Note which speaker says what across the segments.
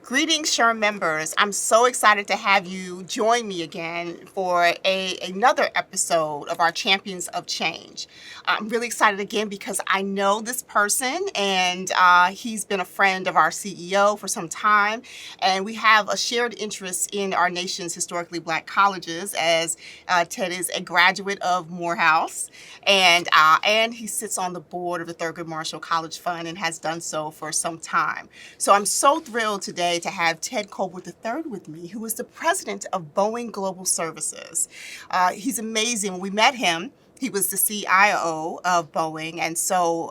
Speaker 1: Greetings, SHRM members. I'm so excited to have you join me again for another episode of our Champions of Change. I'm really excited again because I know this person, and he's been a friend of our CEO for some time, and we have a shared interest in our nation's historically Black colleges, as Ted is a graduate of Morehouse, and he sits on the board of the Thurgood Marshall College Fund and has done so for some time. So I'm so thrilled today to have Ted Colbert III with me, who is the president of Boeing Global Services. He's amazing. When we met him, he was the CIO of Boeing, and so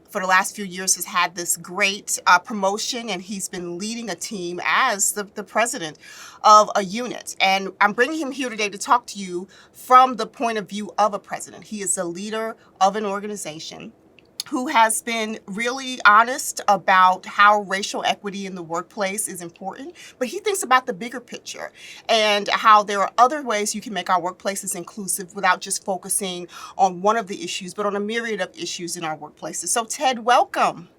Speaker 1: for the last few years has had this great promotion, and he's been leading a team as the president of a unit. And I'm bringing him here today to talk to you from the point of view of a president. He is the leader of an organization who has been really honest about how racial equity in the workplace is important, but he thinks about the bigger picture and how there are other ways you can make our workplaces inclusive without just focusing on one of the issues, but on a myriad of issues in our workplaces. So Ted, welcome.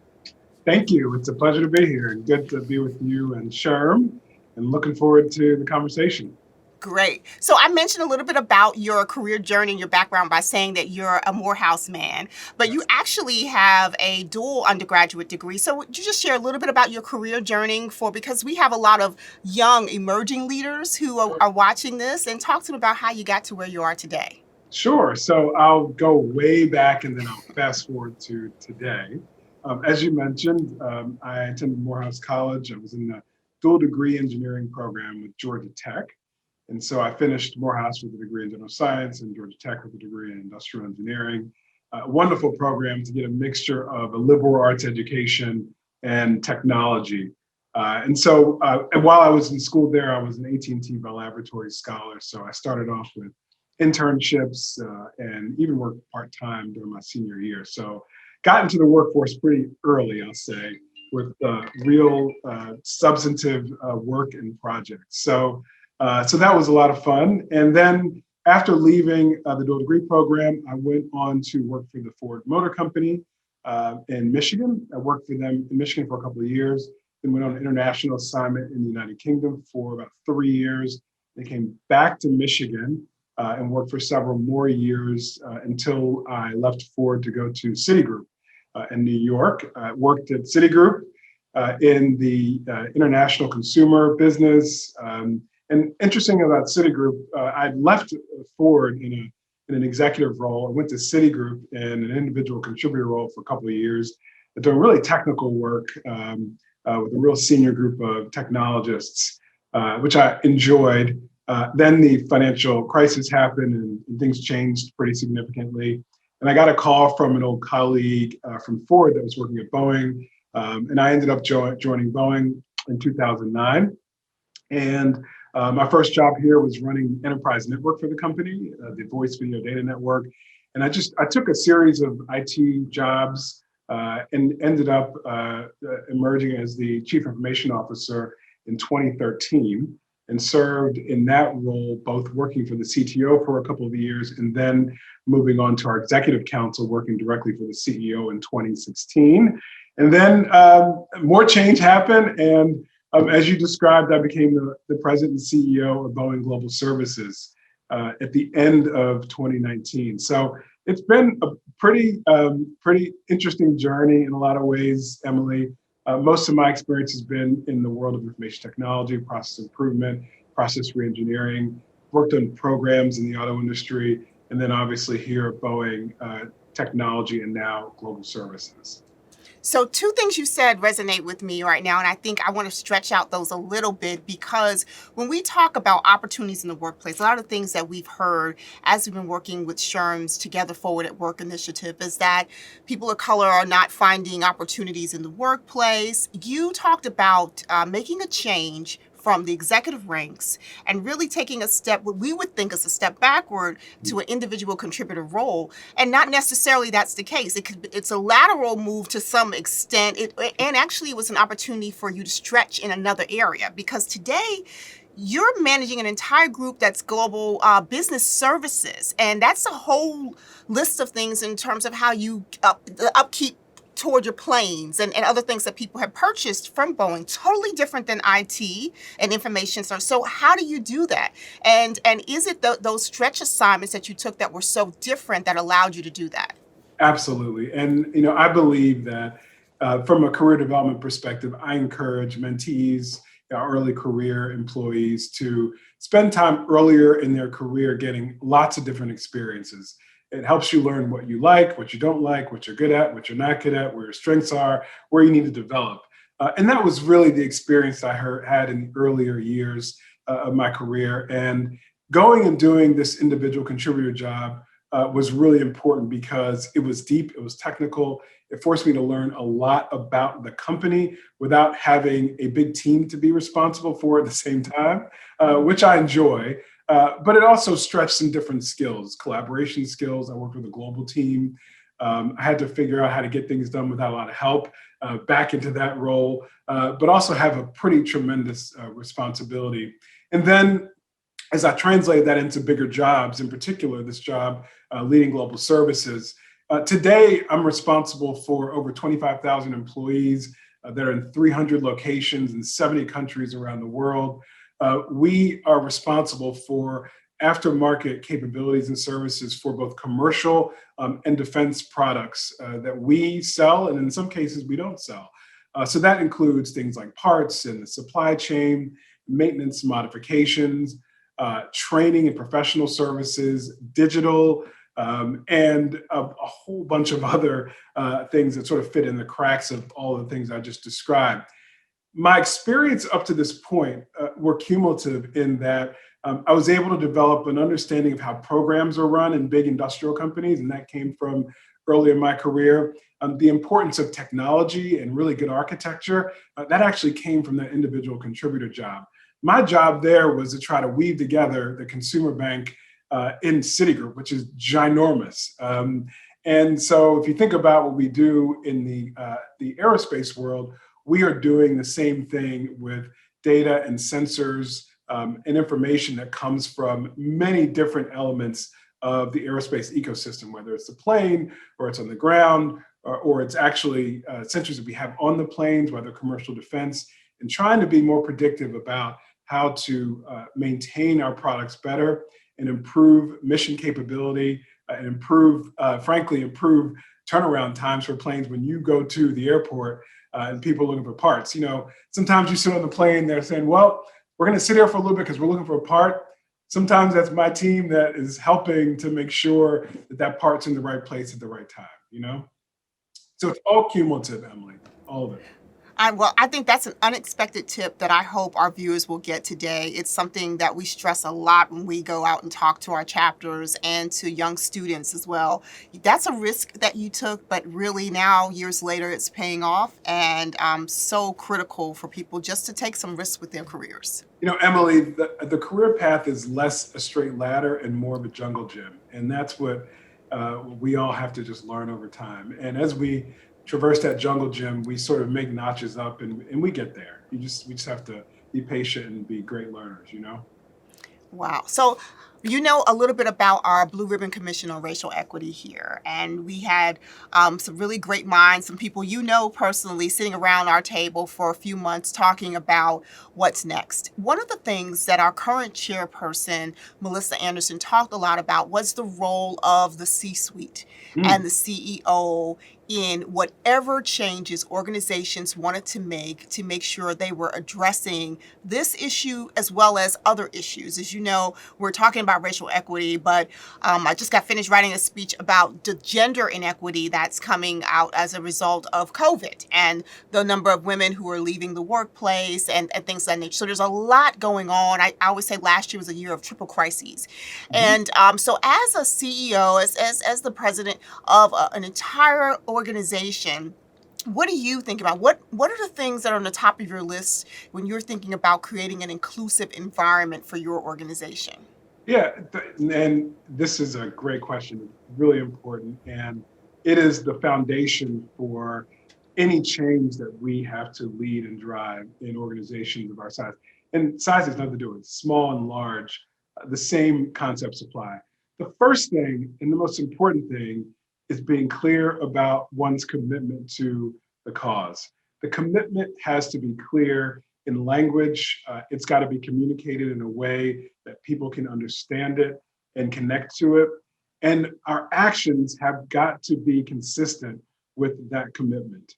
Speaker 2: Thank you. It's a pleasure to be here. Good to be with you and SHRM, and looking forward to the conversation.
Speaker 1: Great. So I mentioned a little bit about your career journey and your background by saying that you're a Morehouse man, but you actually have a dual undergraduate degree. So would you just share a little bit about your career journey because we have a lot of young emerging leaders who are watching this, and talk to them about how you got to where you are today.
Speaker 2: Sure. So I'll go way back and then I'll fast forward to today. As you mentioned, I attended Morehouse College. I was in the dual degree engineering program with Georgia Tech. And so I finished Morehouse with a degree in general science and Georgia Tech with a degree in industrial engineering. Wonderful program to get a mixture of a liberal arts education and technology. And while I was in school there, I was an AT&T Bell Laboratory scholar. So I started off with internships and even worked part-time during my senior year. So got into the workforce pretty early, I'll say, with real substantive work and projects. So that was a lot of fun. And then after leaving the dual degree program, I went on to work for the Ford Motor Company in Michigan. I worked for them in Michigan for a couple of years, then went on an international assignment in the United Kingdom for about 3 years. Then came back to Michigan and worked for several more years until I left Ford to go to Citigroup in New York. I worked at Citigroup in the international consumer business. And interesting about Citigroup, I'd left Ford in an executive role. I went to Citigroup in an individual contributor role for a couple of years, doing really technical work with a real senior group of technologists, which I enjoyed. Then the financial crisis happened and things changed pretty significantly. And I got a call from an old colleague from Ford that was working at Boeing. And I ended up joining Boeing in 2009. And my first job here was running enterprise network for the company, the voice video data network. And I took a series of IT jobs and ended up emerging as the chief information officer in 2013 and served in that role, both working for the CTO for a couple of years and then moving on to our executive council, working directly for the CEO in 2016. And then more change happened. And as you described, I became the president and CEO of Boeing Global Services at the end of 2019. So it's been a pretty interesting journey in a lot of ways, Emily. Most of my experience has been in the world of information technology, process improvement, process reengineering, worked on programs in the auto industry, and then obviously here at Boeing, technology and now global services.
Speaker 1: So two things you said resonate with me right now, and I think I want to stretch out those a little bit, because when we talk about opportunities in the workplace, a lot of things that we've heard as we've been working with SHRM's Together Forward at Work initiative is that people of color are not finding opportunities in the workplace. You talked about making a change from the executive ranks and really taking a step, what we would think is a step backward, to an individual contributor role. And not necessarily that's the case. It's a lateral move to some extent. And actually it was an opportunity for you to stretch in another area, because today you're managing an entire group that's global business services. And that's a whole list of things in terms of how you upkeep toward your planes and other things that people have purchased from Boeing, totally different than IT and information. So how do you do that? And is it those stretch assignments that you took that were so different that allowed you to do that?
Speaker 2: Absolutely. And, I believe that from a career development perspective, I encourage mentees, early career employees to spend time earlier in their career getting lots of different experiences. It helps you learn what you like, what you don't like, what you're good at, what you're not good at, where your strengths are, where you need to develop. And that was really the experience had in the earlier years of my career. And going and doing this individual contributor job was really important because it was deep, it was technical. It forced me to learn a lot about the company without having a big team to be responsible for at the same time, which I enjoy. But it also stretched some different skills, collaboration skills. I worked with a global team. I had to figure out how to get things done without a lot of help, back into that role, but also have a pretty tremendous responsibility. And then as I translated that into bigger jobs, in particular, this job leading global services, today I'm responsible for over 25,000 employees that are in 300 locations in 70 countries around the world. We are responsible for aftermarket capabilities and services for both commercial and defense products that we sell, and in some cases we don't sell. So that includes things like parts and the supply chain, maintenance modifications, training and professional services, digital, and a whole bunch of other things that sort of fit in the cracks of all the things I just described. My experience up to this point were cumulative in that I was able to develop an understanding of how programs are run in big industrial companies, and that came from early in my career. The importance of technology and really good architecture, that actually came from that individual contributor job. My job there was to try to weave together the consumer bank in Citigroup, which is ginormous. And so if you think about what we do in the aerospace world, we are doing the same thing with data and sensors and information that comes from many different elements of the aerospace ecosystem, whether it's the plane or it's on the ground or it's actually sensors that we have on the planes, whether commercial defense, and trying to be more predictive about how to maintain our products better and improve mission capability and improve turnaround times for planes when you go to the airport and people looking for parts. Sometimes you sit on the plane, they're saying, well, we're going to sit here for a little bit because we're looking for a part. Sometimes that's my team that is helping to make sure that that part's in the right place at the right time, So it's all cumulative, Emily, all of it.
Speaker 1: I think that's an unexpected tip that I hope our viewers will get today. It's something that we stress a lot when we go out and talk to our chapters and to young students as well. That's a risk that you took, but really now, years later, it's paying off, and so critical for people just to take some risks with their careers.
Speaker 2: Emily, the career path is less a straight ladder and more of a jungle gym. And that's what we all have to just learn over time. And as we traverse that jungle gym, we sort of make notches up and we get there. We just have to be patient and be great learners.
Speaker 1: Wow. So you know a little bit about our Blue Ribbon Commission on Racial Equity here. And we had some really great minds, some people personally sitting around our table for a few months talking about what's next. One of the things that our current chairperson, Melissa Anderson, talked a lot about was the role of the C-suite and the CEO in whatever changes organizations wanted to make sure they were addressing this issue as well as other issues. As you know, we're talking about racial equity, but I just got finished writing a speech about the gender inequity that's coming out as a result of COVID and the number of women who are leaving the workplace and things of that nature. So there's a lot going on. I always say last year was a year of triple crises. And so as a CEO, as the president of an entire organization, what do you think about? What are the things that are on the top of your list when you're thinking about creating an inclusive environment for your organization?
Speaker 2: Yeah, and this is a great question, really important. And it is the foundation for any change that we have to lead and drive in organizations of our size. And size has nothing to do with small and large, the same concepts apply. The first thing and the most important thing is being clear about one's commitment to the cause. The commitment has to be clear in language. It's got to be communicated in a way that people can understand it and connect to it. And our actions have got to be consistent with that commitment,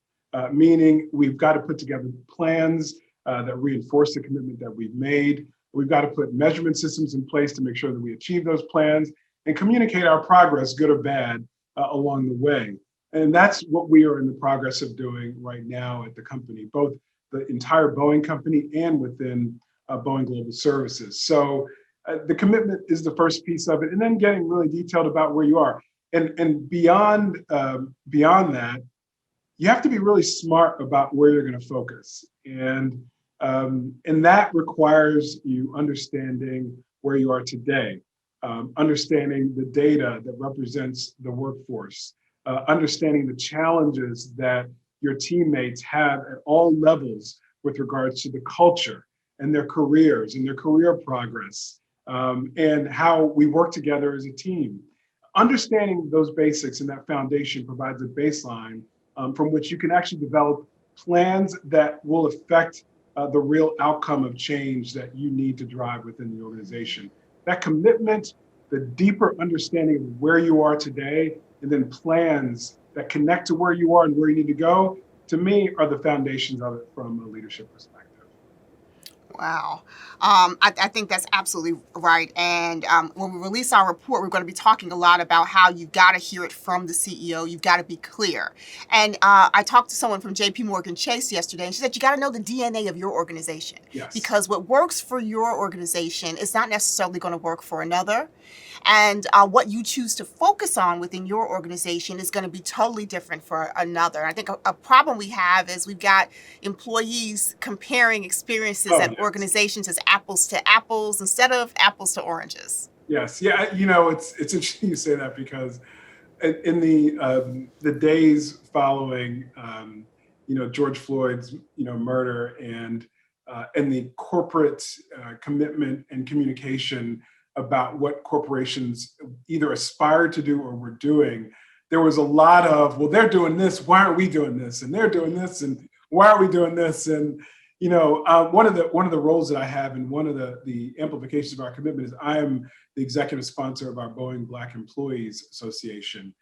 Speaker 2: meaning we've got to put together plans that reinforce the commitment that we've made. We've got to put measurement systems in place to make sure that we achieve those plans and communicate our progress, good or bad, along the way. And that's what we are in the progress of doing right now at the company, both the entire Boeing company and within Boeing Global Services. So the commitment is the first piece of it, and then getting really detailed about where you are. And beyond that, you have to be really smart about where you're going to focus. And that requires you understanding where you are today, understanding the data that represents the workforce, understanding the challenges that your teammates have at all levels with regards to the culture and their careers and their career progress, and how we work together as a team. Understanding those basics and that foundation provides a baseline from which you can actually develop plans that will affect the real outcome of change that you need to drive within the organization. That commitment, the deeper understanding of where you are today, and then plans that connect to where you are and where you need to go, to me, are the foundations of it from a leadership perspective.
Speaker 1: Wow. I think that's absolutely right. And when we release our report, we're going to be talking a lot about how you've got to hear it from the CEO. You've got to be clear. And I talked to someone from JP Morgan Chase yesterday, and she said, you got to know the DNA of your organization.
Speaker 2: Yes.
Speaker 1: Because what works for your organization is not necessarily going to work for another. And what you choose to focus on within your organization is going to be totally different for another. I think a problem we have is we've got employees comparing experiences at organizations as apples to apples instead of apples to oranges.
Speaker 2: Yes, yeah, it's interesting you say that, because in the days following George Floyd's murder and the corporate commitment and communication about what corporations either aspired to do or were doing, there was a lot of, well, they're doing this, why aren't we doing this? And they're doing this, and why are we doing this? And one of the roles that I have, and one of the amplifications of our commitment, is I am the executive sponsor of our Boeing Black Employees Association.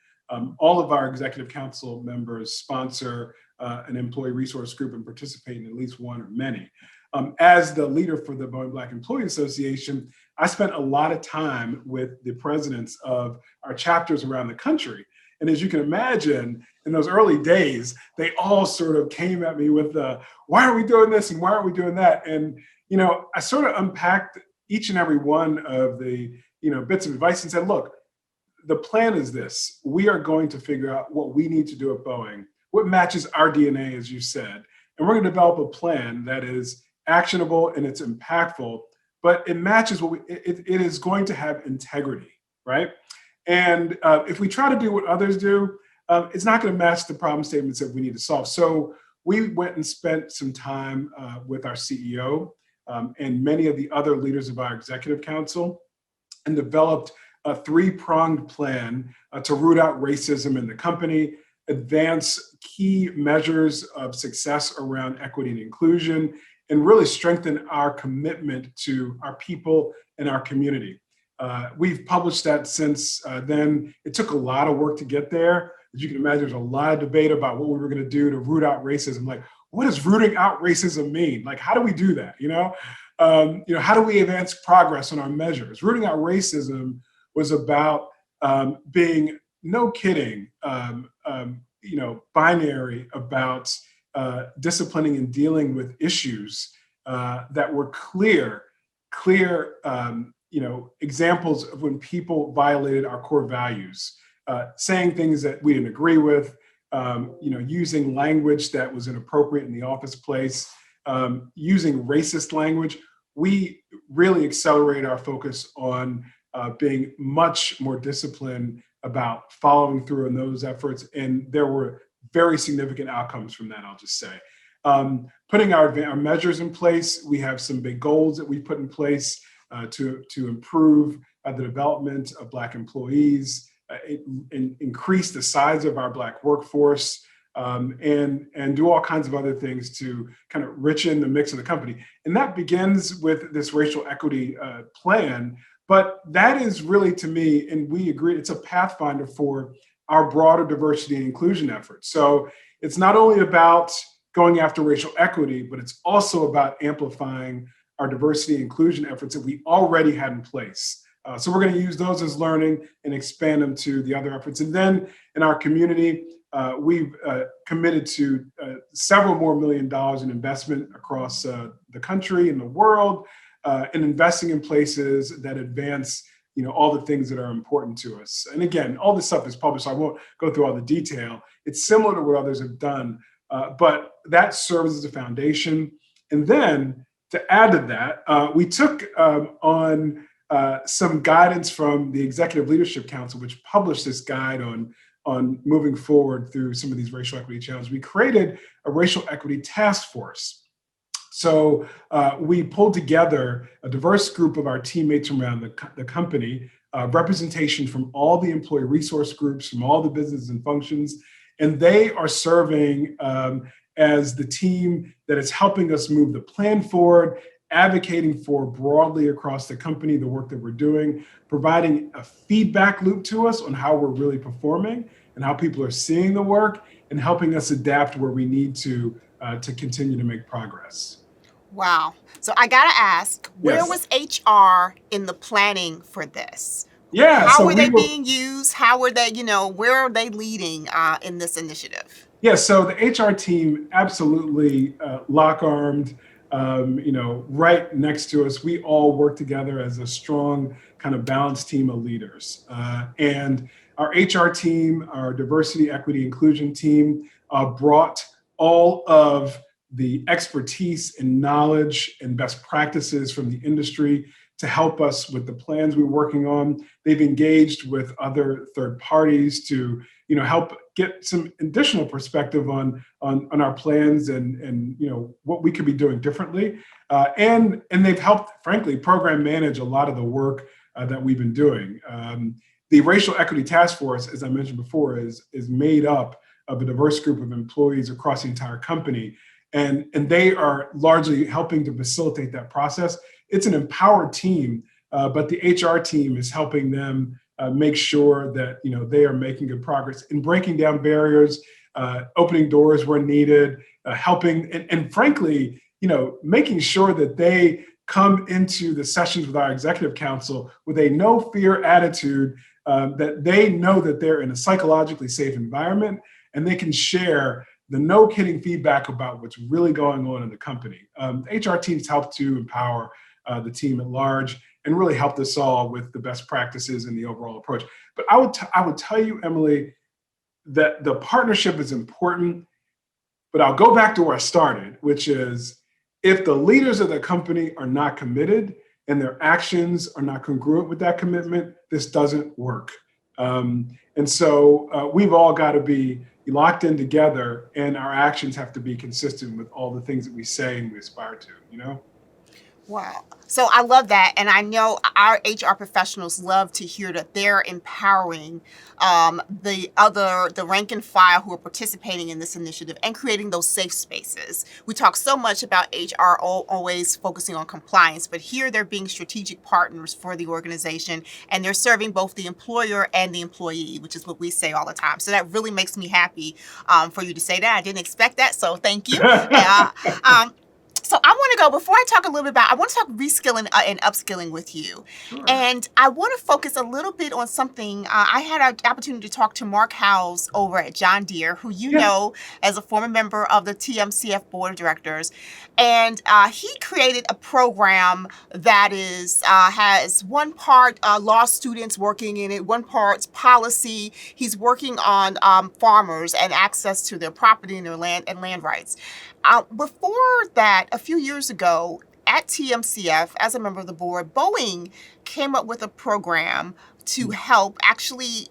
Speaker 2: All of our executive council members sponsor an employee resource group and participate in at least one or many. As the leader for the Boeing Black Employees Association, I spent a lot of time with the presidents of our chapters around the country. And as you can imagine, in those early days, they all sort of came at me with why are we doing this and why aren't we doing that? And, I sort of unpacked each and every one of the, bits of advice and said, look, the plan is this. We are going to figure out what we need to do at Boeing, what matches our DNA, as you said. And we're going to develop a plan that is actionable and it's impactful, but it matches what it is going to have integrity, right? And if we try to do what others do, it's not going to match the problem statements that we need to solve. So we went and spent some time with our CEO and many of the other leaders of our executive council, and developed a three-pronged plan to root out racism in the company, advance key measures of success around equity and inclusion, and really strengthen our commitment to our people and our community. We've published that since then. It took a lot of work to get there. As you can imagine, there's a lot of debate about what we were going to do to root out racism. Like, what does rooting out racism mean? Like, how do we do that? How do we advance progress on our measures? Rooting out racism was about being, no kidding, binary about disciplining and dealing with issues that were clear examples of when people violated our core values, saying things that we didn't agree with, using language that was inappropriate in the office place, using racist language. We really accelerated our focus on being much more disciplined about following through on those efforts. And there were very significant outcomes from that, I'll just say. Putting our measures in place, we have some big goals that we put in place to improve the development of Black employees, increase the size of our Black workforce, and do all kinds of other things to kind of richen the mix of the company. And that begins with this racial equity plan. But that is really, to me, and we agree, it's a pathfinder for our broader diversity and inclusion efforts. So it's not only about going after racial equity, but it's also about amplifying our diversity and inclusion efforts that we already had in place. So we're going to use those as learning and expand them to the other efforts. And then in our community, we've committed to several more $1 million in investment across the country and the world, and investing in places that advance, all the things that are important to us. And again, all this stuff is published, so I won't go through all the detail. It's similar to what others have done, but that serves as a foundation. And then to add to that, we took on some guidance from the Executive Leadership Council, which published this guide on moving forward through some of these racial equity challenges. We created a racial equity task force. So we pulled together a diverse group of our teammates around the company, representation from all the employee resource groups, from all the businesses and functions, and they are serving as the team that is helping us move the plan forward, advocating for broadly across the company the work that we're doing, providing a feedback loop to us on how we're really performing and how people are seeing the work, and helping us adapt where we need to continue to make progress.
Speaker 1: Wow. So I got to ask, where
Speaker 2: Yes.
Speaker 1: was HR in the planning for this?
Speaker 2: Yeah.
Speaker 1: How
Speaker 2: so
Speaker 1: were they
Speaker 2: we were,
Speaker 1: being used? How were they, where are they leading in this initiative?
Speaker 2: Yeah, so the HR team absolutely lock-armed, right next to us. We all work together as a strong kind of balanced team of leaders. And our HR team, our diversity, equity, inclusion team brought all of the expertise and knowledge and best practices from the industry to help us with the plans we're working on. They've engaged with other third parties to help get some additional perspective on our plans and what we could be doing differently. And they've helped, frankly, program manage a lot of the work that we've been doing. The Racial Equity Task Force, as I mentioned before, is made up of a diverse group of employees across the entire company. And they are largely helping to facilitate that process. It's an empowered team, but the HR team is helping them make sure that they are making good progress in breaking down barriers, opening doors where needed, helping, and frankly, making sure that they come into the sessions with our executive council with a no fear attitude, that they know that they're in a psychologically safe environment and they can share the no kidding feedback about what's really going on in the company. HR teams help to empower the team at large and really helped us all with the best practices and the overall approach. But I would tell you, Emily, that the partnership is important, but I'll go back to where I started, which is if the leaders of the company are not committed and their actions are not congruent with that commitment, this doesn't work. And so we've all got to be locked in together, and our actions have to be consistent with all the things that we say and we aspire to,
Speaker 1: Wow. So I love that. And I know our HR professionals love to hear that they're empowering the rank and file who are participating in this initiative and creating those safe spaces. We talk so much about HR always focusing on compliance, but here they're being strategic partners for the organization, and they're serving both the employer and the employee, which is what we say all the time. So that really makes me happy for you to say that. I didn't expect that, so thank you. So I want to go, before I talk a little bit about, I want to talk reskilling and upskilling with you.
Speaker 2: Sure.
Speaker 1: And I want to focus a little bit on something. I had an opportunity to talk to Mark Howes over at John Deere, who you know as a former member of the TMCF Board of Directors. And he created a program that is has one part law students working in it, one part policy. He's working on farmers and access to their property and their land rights. Before that, a few years ago, at TMCF, as a member of the board, Boeing came up with a program to help actually,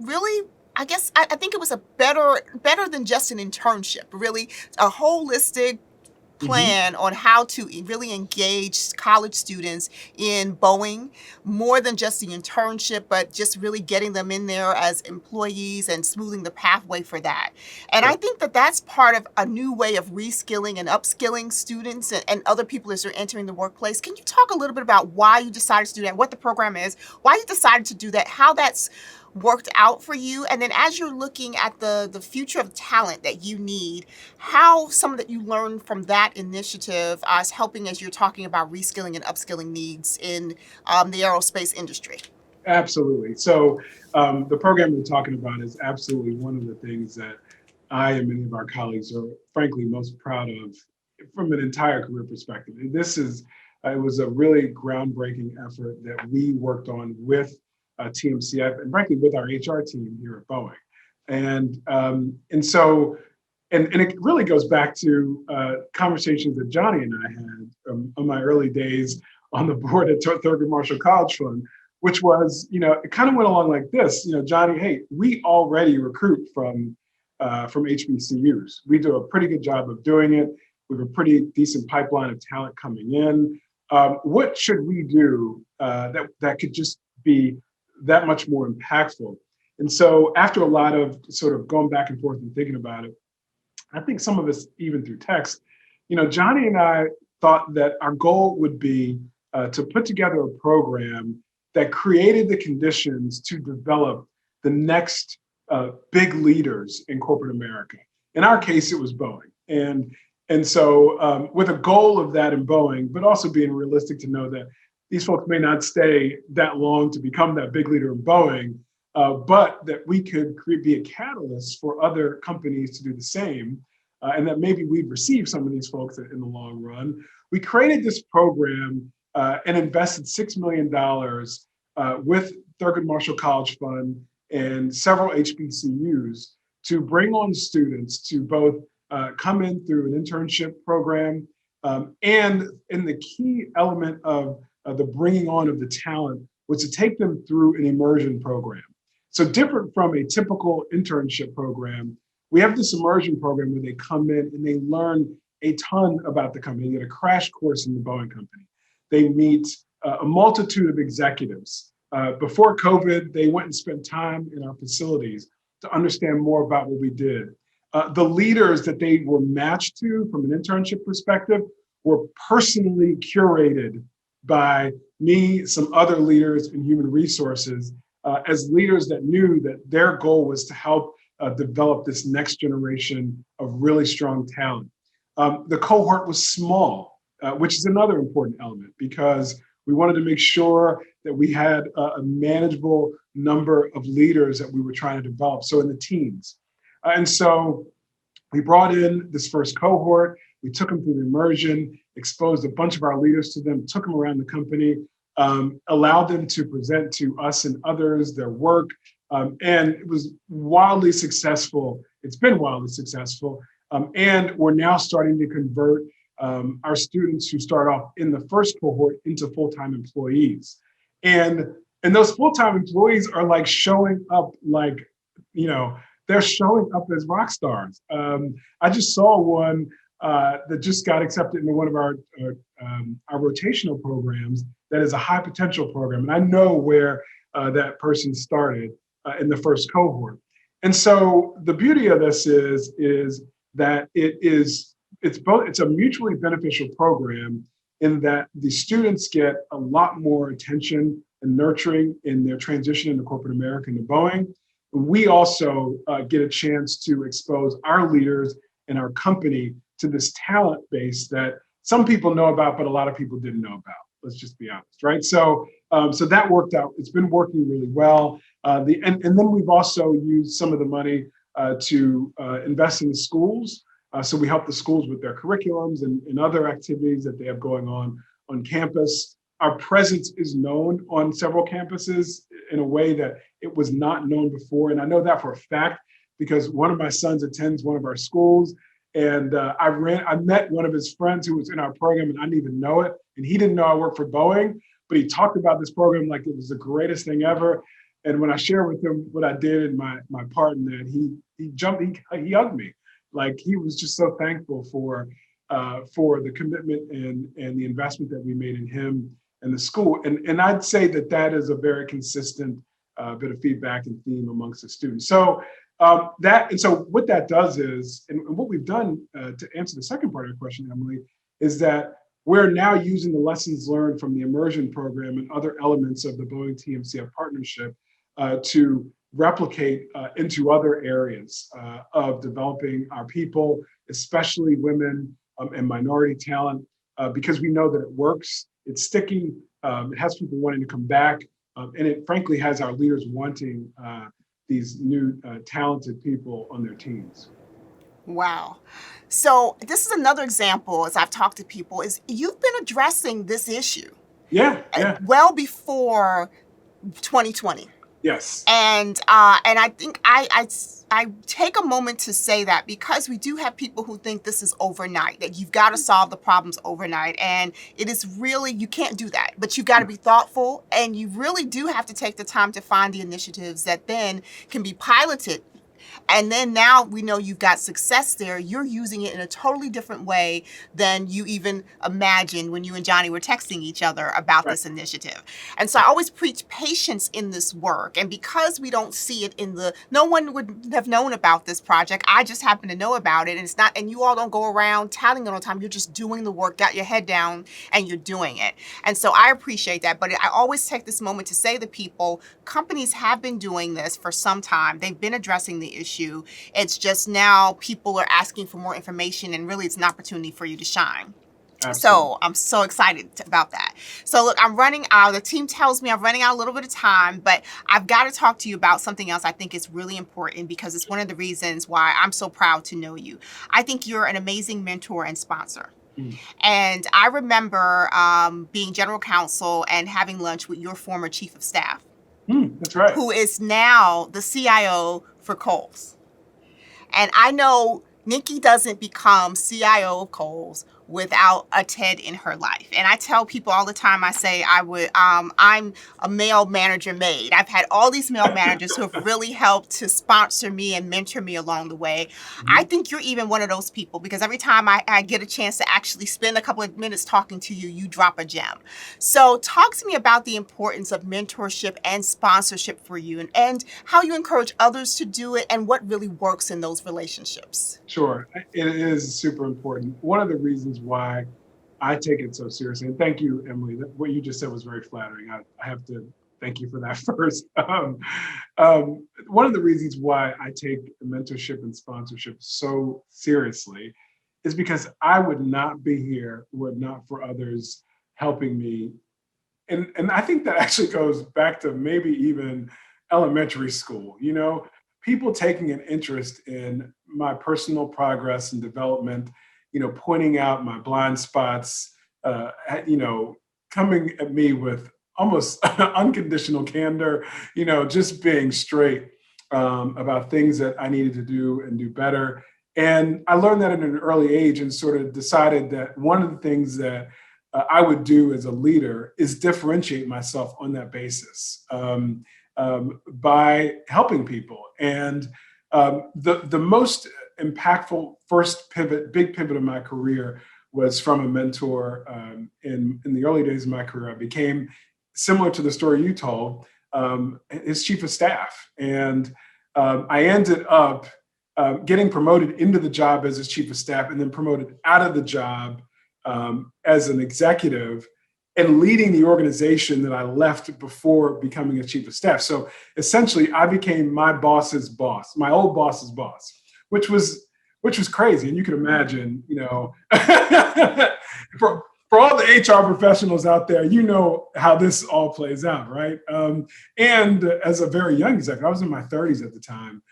Speaker 1: really, I guess, I think it was a better than just an internship, really a holistic
Speaker 2: Hmm.
Speaker 1: plan on how to really engage college students in Boeing, more than just the internship, but just really getting them in there as employees and smoothing the pathway for that. And I
Speaker 2: Sure.
Speaker 1: think that that's part of a new way of reskilling and upskilling students and other people as they're entering the workplace. Can you talk a little bit about why you decided to do that, what the program is, why you decided to do that, how that's worked out for you? And then as you're looking at the future of talent that you need, how some that you learned from that initiative is helping as you're talking about reskilling and upskilling needs in the aerospace industry.
Speaker 2: Absolutely. So the program we're talking about is absolutely one of the things that I and many of our colleagues are frankly most proud of from an entire career perspective. And this is, it was a really groundbreaking effort that we worked on with TMCF and frankly with our HR team here at Boeing. And so, and it really goes back to conversations that Johnny and I had on my early days on the board at Thurgood Marshall College Fund, which was, it kind of went along like this. Johnny, hey, we already recruit from HBCUs. We do a pretty good job of doing it. We have a pretty decent pipeline of talent coming in. What should we do that could just be that much more impactful? And so after a lot of sort of going back and forth and thinking about it, I think some of us, even through text, Johnny and I thought that our goal would be to put together a program that created the conditions to develop the next big leaders in corporate America. In our case, it was Boeing. And so with a goal of that in Boeing, but also being realistic to know that these folks may not stay that long to become that big leader in Boeing, but that we could be a catalyst for other companies to do the same, and that maybe we'd receive some of these folks in the long run. We created this program and invested $6 million with Thurgood Marshall College Fund and several HBCUs to bring on students to both come in through an internship program, and in the key element of the bringing on of the talent was to take them through an immersion program. So different from a typical internship program, we have this immersion program where they come in and they learn a ton about the company. They get a crash course in the Boeing company. They meet a multitude of executives. Before COVID, they went and spent time in our facilities to understand more about what we did. The leaders that they were matched to from an internship perspective were personally curated by me, some other leaders in human resources, as leaders that knew that their goal was to help develop this next generation of really strong talent. The cohort was small, which is another important element because we wanted to make sure that we had a manageable number of leaders that we were trying to develop. So in the teams. And so we brought in this first cohort, we took them through the immersion, exposed a bunch of our leaders to them, took them around the company, allowed them to present to us and others their work. And it was wildly successful. It's been wildly successful. And we're now starting to convert our students who start off in the first cohort into full-time employees. And those full-time employees are like showing up like, they're showing up as rock stars. I just saw one that just got accepted into one of our rotational programs that is a high potential program. And I know where that person started in the first cohort. And so the beauty of this is that it's a mutually beneficial program in that the students get a lot more attention and nurturing in their transition into corporate America and to Boeing. We also get a chance to expose our leaders and our company to this talent base that some people know about, but a lot of people didn't know about. Let's just be honest, right? So that worked out. It's been working really well. And then we've also used some of the money to invest in the schools. So we help the schools with their curriculums and other activities that they have going on campus. Our presence is known on several campuses in a way that it was not known before. And I know that for a fact because one of my sons attends one of our schools. And I met one of his friends who was in our program and I didn't even know it. And he didn't know I worked for Boeing, but he talked about this program like it was the greatest thing ever. And when I shared with him what I did and my part in that, he jumped, he hugged me. Like he was just so thankful for for the commitment and the investment that we made in him and the school. And I'd say that is a very consistent bit of feedback and theme amongst the students. So so what that does is, and what we've done to answer the second part of your question, Emily, is that we're now using the lessons learned from the immersion program and other elements of the Boeing TMCF partnership to replicate into other areas of developing our people, especially women and minority talent, because we know that it works, it's sticky, it has people wanting to come back, and it frankly has our leaders wanting these new talented people on their teams.
Speaker 1: Wow. So this is another example, as I've talked to people, is you've been addressing this issue well before 2020.
Speaker 2: Yes.
Speaker 1: And I think I take a moment to say that because we do have people who think this is overnight, that you've got to solve the problems overnight. And it is really, you can't do that, but you've got to be thoughtful, and you really do have to take the time to find the initiatives that then can be piloted. And then now we know you've got success there. You're using it in a totally different way than you even imagined when you and Johnny were texting each other about this initiative. And so I always preach patience in this work. And because we don't see it no one would have known about this project. I just happen to know about it. And it's not, and you all don't go around touting it all the time. You're just doing the work, got your head down, and you're doing it. And so I appreciate that. But I always take this moment to say to people, companies have been doing this for some time. They've been addressing the issue. It's just now people are asking for more information, and really it's an opportunity for you to shine. Absolutely. So I'm so excited about that. So look, I'm running out. The team tells me I'm running out a little bit of time, but I've got to talk to you about something else I think is really important, because it's one of the reasons why I'm so proud to know you. I think you're an amazing mentor and sponsor. And I remember being general counsel and having lunch with your former chief of staff.
Speaker 2: That's right.
Speaker 1: Who is now the CIO for Kohl's. And I know Nikki doesn't become CIO of Kohl's without a Ted in her life. And I tell people all the time, I say I'm a male manager maid. I've had all these male managers who have really helped to sponsor me and mentor me along the way. I think you're even one of those people, because every time I get a chance to actually spend a couple of minutes talking to you, you drop a gem. So talk to me about the importance of mentorship and sponsorship for you, and how you encourage others to do it, and what really works in those relationships.
Speaker 2: Sure, it is super important. One of the reasons why I take it so seriously, and thank you, Emily, what you just said was very flattering. I have to thank you for that first. One of the reasons why I take mentorship and sponsorship so seriously is because I would not be here were it not for others helping me. And I think that actually goes back to maybe even elementary school, people taking an interest in my personal progress and development, pointing out my blind spots, coming at me with almost unconditional candor, just being straight about things that I needed to do and do better. And I learned that at an early age, and sort of decided that one of the things that I would do as a leader is differentiate myself on that basis. By helping people. And the most impactful big pivot of my career was from a mentor in the early days of my career. I became, similar to the story you told, his chief of staff. And I ended up getting promoted into the job as his chief of staff, and then promoted out of the job as an executive, and leading the organization that I left before becoming a chief of staff. So essentially, I became my boss's boss, my old boss's boss, which was crazy. And you can imagine, for all the HR professionals out there, how this all plays out, right? And as a very young executive, I was in my 30s at the time,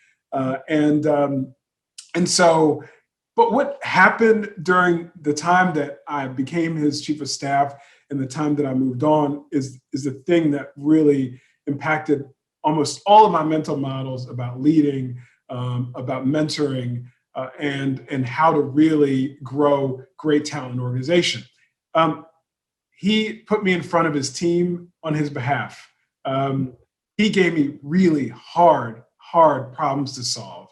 Speaker 2: and so. But what happened during the time that I became his chief of staff and the time that I moved on is the thing that really impacted almost all of my mental models about leading, about mentoring, and how to really grow great talent in an organization. He put me in front of his team on his behalf. He gave me really hard problems to solve.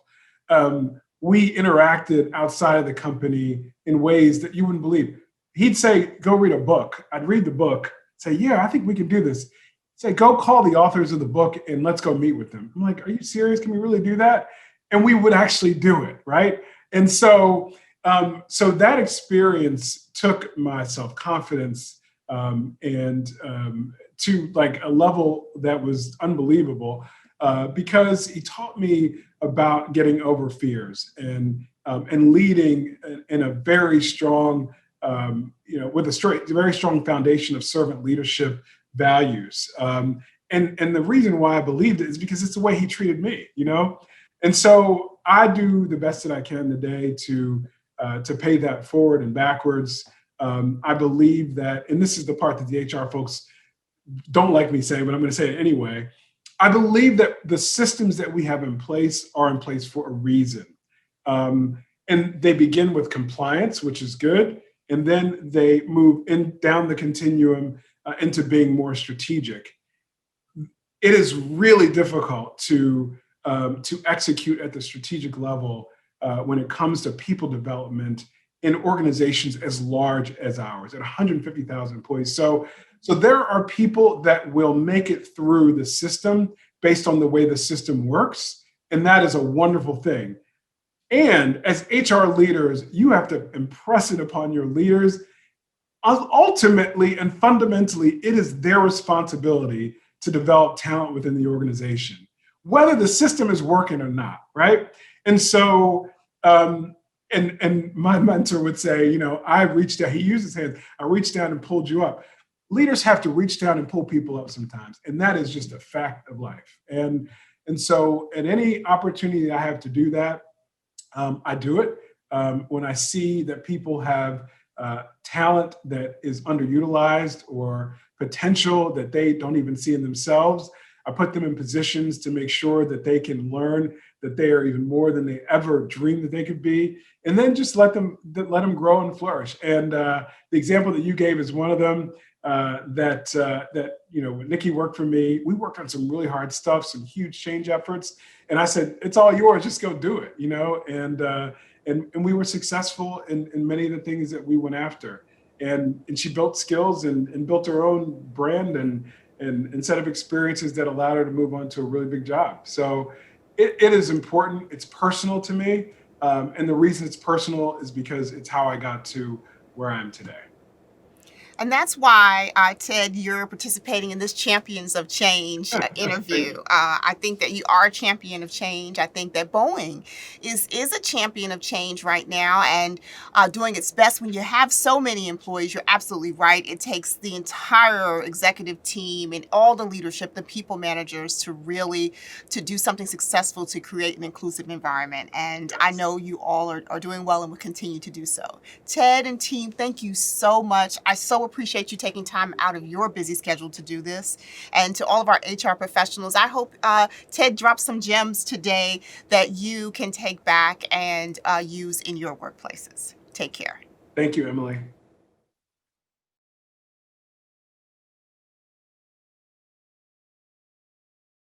Speaker 2: We interacted outside of the company in ways that you wouldn't believe. He'd say, go read a book. I'd read the book, say, yeah, I think we can do this. Say, go call the authors of the book and let's go meet with them. I'm like, are you serious? Can we really do that? And we would actually do it, right? And so that experience took my self-confidence to like a level that was unbelievable because he taught me about getting over fears and leading in a very strong, with a very strong foundation of servant leadership values. And the reason why I believed it is because it's the way he treated me, And so I do the best that I can today to pay that forward and backwards. I believe that, and this is the part that the HR folks don't like me saying, but I'm going to say it anyway. I believe that the systems that we have in place are in place for a reason. And they begin with compliance, which is good. And then they move down the continuum into being more strategic. It is really difficult to execute at the strategic level when it comes to people development in organizations as large as ours, at 150,000 employees. So there are people that will make it through the system based on the way the system works, and that is a wonderful thing. And as HR leaders, you have to impress it upon your leaders. Ultimately and fundamentally, it is their responsibility to develop talent within the organization, whether the system is working or not, right? And so, and my mentor would say, I reached out, he used his hands, I reached down and pulled you up. Leaders have to reach down and pull people up sometimes. And that is just a fact of life. And so at any opportunity I have to do that, I do it. When I see that people have talent that is underutilized or potential that they don't even see in themselves, I put them in positions to make sure that they can learn that they are even more than they ever dreamed that they could be, and then just let them grow and flourish. And the example that you gave is one of them. When Nikki worked for me, we worked on some really hard stuff, some huge change efforts, and I said, "It's all yours. Just go do it." And we were successful in many of the things that we went after. And she built skills and built her own brand and set of experiences that allowed her to move on to a really big job. So it is important. It's personal to me. And the reason it's personal is because it's how I got to where I am today.
Speaker 1: And that's why, Ted, you're participating in this Champions of Change interview. I think that you are a champion of change. I think that Boeing is a champion of change right now and doing its best. When you have so many employees, you're absolutely right. It takes the entire executive team and all the leadership, the people managers, to do something successful to create an inclusive environment. And I know you all are doing well and will continue to do so. Ted and team, thank you so much. I so appreciate you taking time out of your busy schedule to do this. And to all of our HR professionals, I hope Ted dropped some gems today that you can take back and use in your workplaces. Take care.
Speaker 2: Thank you, Emily.